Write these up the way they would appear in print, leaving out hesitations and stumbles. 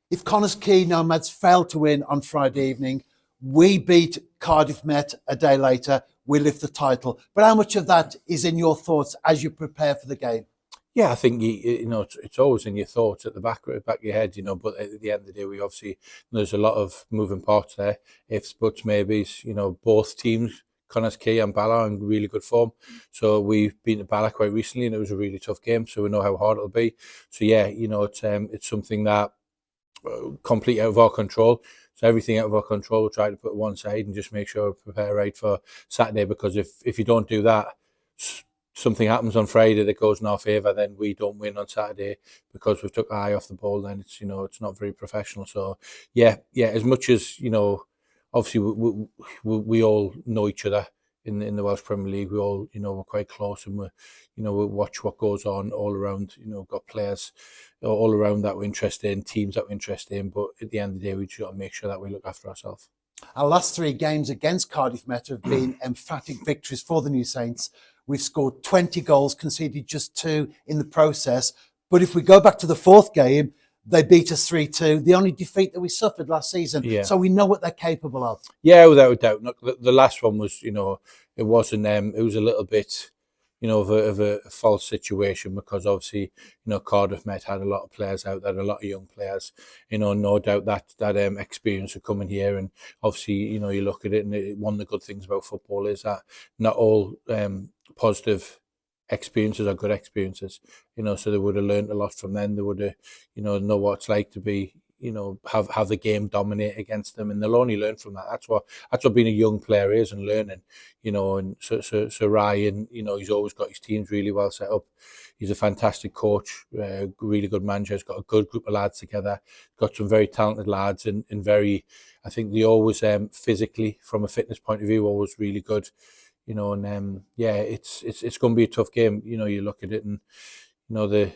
If Connah's Quay Nomads failed to win on Friday evening, we beat Cardiff Met a day later, we lift the title. But how much of that is in your thoughts as you prepare for the game? Yeah, I think it's always in your thoughts at the back of your head, But at the end of the day, we obviously there's a lot of moving parts there, ifs, buts, maybes. Both teams, Connah's Quay and Bala, are in really good form. So we've beaten Bala quite recently, and it was a really tough game. So we know how hard it'll be. So yeah, it's something that completely out of our control. So everything out of our control, we'll try to put one side and just make sure we prepare right for Saturday. Because if you don't do that, something happens on Friday that goes in our favour, then we don't win on Saturday because we've took our eye off the ball. Then it's not very professional. So yeah. As much as obviously we all know each other in the Welsh Premier League. We all we're quite close, and we watch what goes on all around. Got players all around that we're interested in, teams that we're interested in. But at the end of the day, we just got to make sure that we look after ourselves. Our last 3 games against Cardiff Met have been emphatic victories for the New Saints. We've scored 20 goals, conceded just 2 in the process. But if we go back to the 4th game, they beat us 3-2, the only defeat that we suffered last season. Yeah. So we know what they're capable of. Yeah, without a doubt. The last one was, it wasn't, it was a little bit, of a false situation because obviously, Cardiff Met had a lot of players out there, a lot of young players, no doubt that experience of coming here. And obviously, you look at it, and one of the good things about football is that not all positive experiences are good experiences, so they would have learned a lot from them. They would have, know what it's like to be, have the game dominate against them, and they'll only learn from that. That's what being a young player is, and learning, and so Ryan, he's always got his teams really well set up. He's a fantastic coach, really good manager. He's got a good group of lads together, got some very talented lads, and very, I think they always physically, from a fitness point of view, always really good. It's going to be a tough game. You look at it, and they're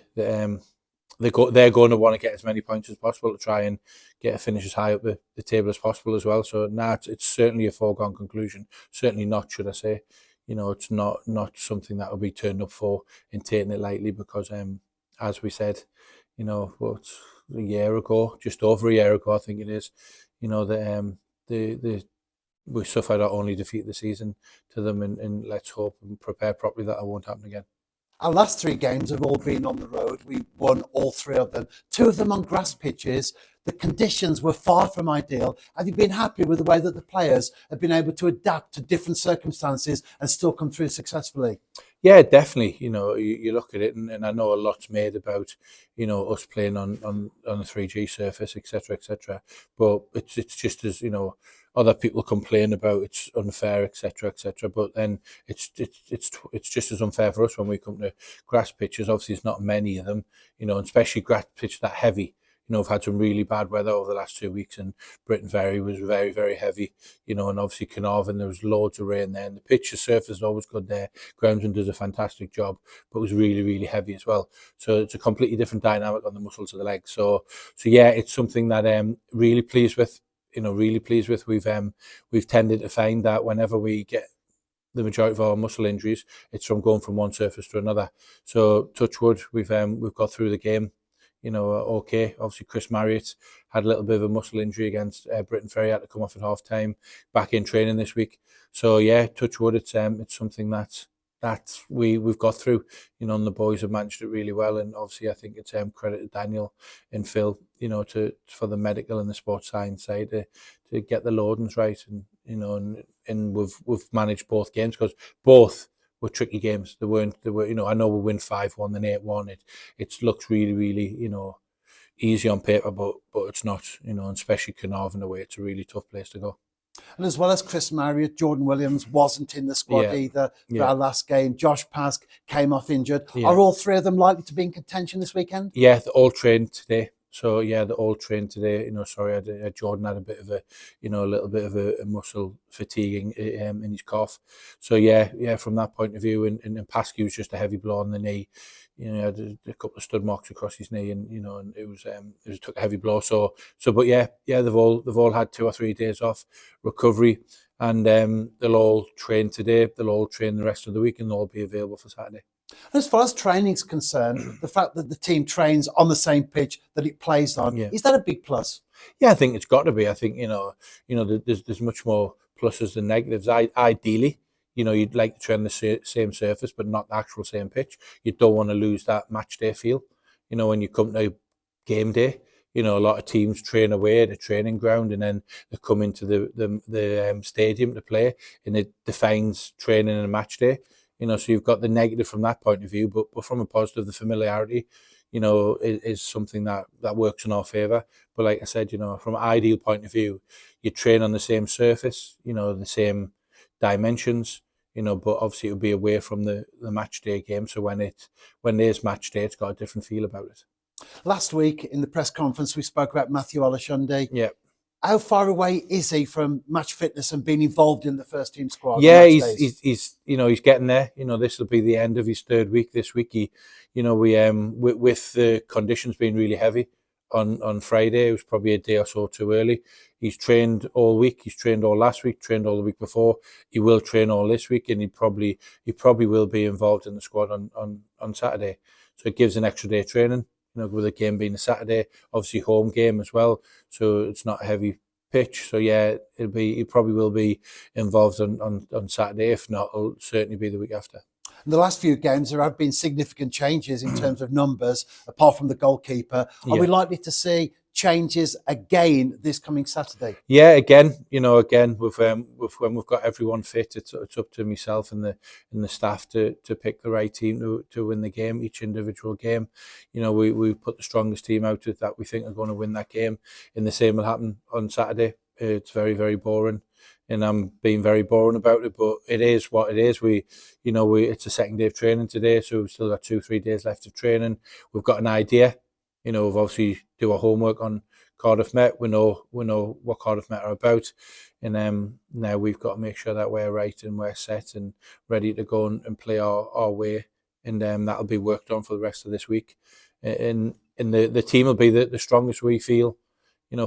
going to want to get as many points as possible to try and get a finish as high up the table as possible as well. So now it's certainly a foregone conclusion. Certainly not, should I say? It's not something that will be turned up for and taking it lightly because, as we said, it's a year ago, just over a year ago, I think it is. We suffered our only defeat of the season to them, and let's hope and prepare properly that it won't happen again. Our last 3 games have all been on the road. We won all 3 of them. 2 of them on grass pitches. The conditions were far from ideal. Have you been happy with the way that the players have been able to adapt to different circumstances and still come through successfully? Yeah, definitely. You look at it, and I know a lot's made about, us playing on a 3G surface, etc. But it's just as, other people complain about it's unfair, etc. But then it's just as unfair for us when we come to grass pitches. Obviously, it's not many of them, and especially grass pitch that heavy. We've had some really bad weather over the last 2 weeks, and Britain Ferry was very, very heavy, and obviously Carnarvon, there was loads of rain there, and the pitch, the surface is always good there. Groundsman does a fantastic job, but it was really, really heavy as well. So it's a completely different dynamic on the muscles of the legs. So yeah, it's something that I'm really pleased with. Really pleased with. We've tended to find that whenever we get the majority of our muscle injuries, it's from going from one surface to another. So touch wood, we've got through the game. Okay. Obviously, Chris Marriott had a little bit of a muscle injury against Britain Ferry, had to come off at half time, back in training this week. So yeah, touch wood, it's something that we've got through, and the boys have managed it really well. And obviously, I think it's credit to Daniel and Phil, for the medical and the sports science side to get the loadings right, and we've managed both games because both were tricky games. They were, I know we win 5-1 then 8-1. It looks really, really, easy on paper, but it's not, and especially Carnarvon away, it's a really tough place to go. And as well as Chris Marriott, Jordan Williams wasn't in the squad either for our last game. Josh Pask came off injured. Yeah. Are all 3 of them likely to be in contention this weekend? Yeah, they're all trained today. So yeah, they're all trained today. Jordan had a bit of a little bit of a muscle fatigue in his calf. So yeah, from that point of view, and Pasky was just a heavy blow on the knee. He had a couple of stud marks across his knee, and and it took a heavy blow. So but yeah, they've all had 2 or 3 days off recovery, and they'll all train today. They'll all train the rest of the week, and they'll all be available for Saturday. As far as training's concerned, the fact that the team trains on the same pitch that it plays on, Yeah. is that a big plus? Yeah, I think it's got to be. I think there's much more pluses than negatives. Ideally, you'd like to train the same surface, but not the actual same pitch. You don't want to lose that match day feel. When you come to game day, a lot of teams train away at a training ground, and then they come into the stadium to play, and it defines training and a match day. So you've got the negative from that point of view, but from a positive, the familiarity, is something that works in our favour. But like I said, from an ideal point of view, you train on the same surface, the same dimensions, but obviously it will be away from the match day game. So when there's match day, it's got a different feel about it. Last week in the press conference, we spoke about Matthew Olashunde. Yeah. How far away is he from match fitness and being involved in the first team squad? Yeah, he's getting there. This will be the end of his third week. This week, with the conditions being really heavy on Friday, it was probably a day or so too early. He's trained all week. He's trained all last week. Trained all the week before. He will train all this week, and he probably will be involved in the squad on Saturday. So it gives an extra day of training. With the game being a Saturday, obviously home game as well, so it's not a heavy pitch. So yeah, he probably will be involved on Saturday. If not, it'll certainly be the week after. In the last few games, there have been significant changes in terms of numbers, apart from the goalkeeper. Are we likely to see changes again this coming Saturday? Yeah, again, with when we've got everyone fit, it's up to myself and the staff to pick the right team to win the game, each individual game. We put the strongest team out that we think are going to win that game, and the same will happen on Saturday. It's very, very boring, and I'm being very boring about it, but it is what it is. It's a second day of training today, so we've still got 2-3 days left of training. We've got an idea. We've obviously do our homework on Cardiff Met. We know what Cardiff Met are about, and now we've got to make sure that we're right and we're set and ready to go and play our way, and that'll be worked on for the rest of this week. And the team will be the strongest we feel.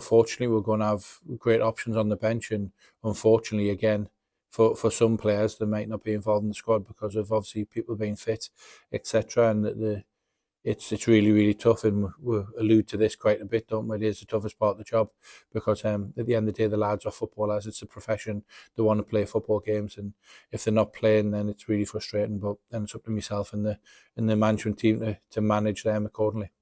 Fortunately, we're going to have great options on the bench, and unfortunately, again, for some players, they might not be involved in the squad because of obviously people being fit, etc. And it's really, really tough, and we allude to this quite a bit, don't we? It is the toughest part of the job because at the end of the day, the lads are footballers. It's a profession. They want to play football games, and if they're not playing, then it's really frustrating. But then it's up to myself and the management team to manage them accordingly.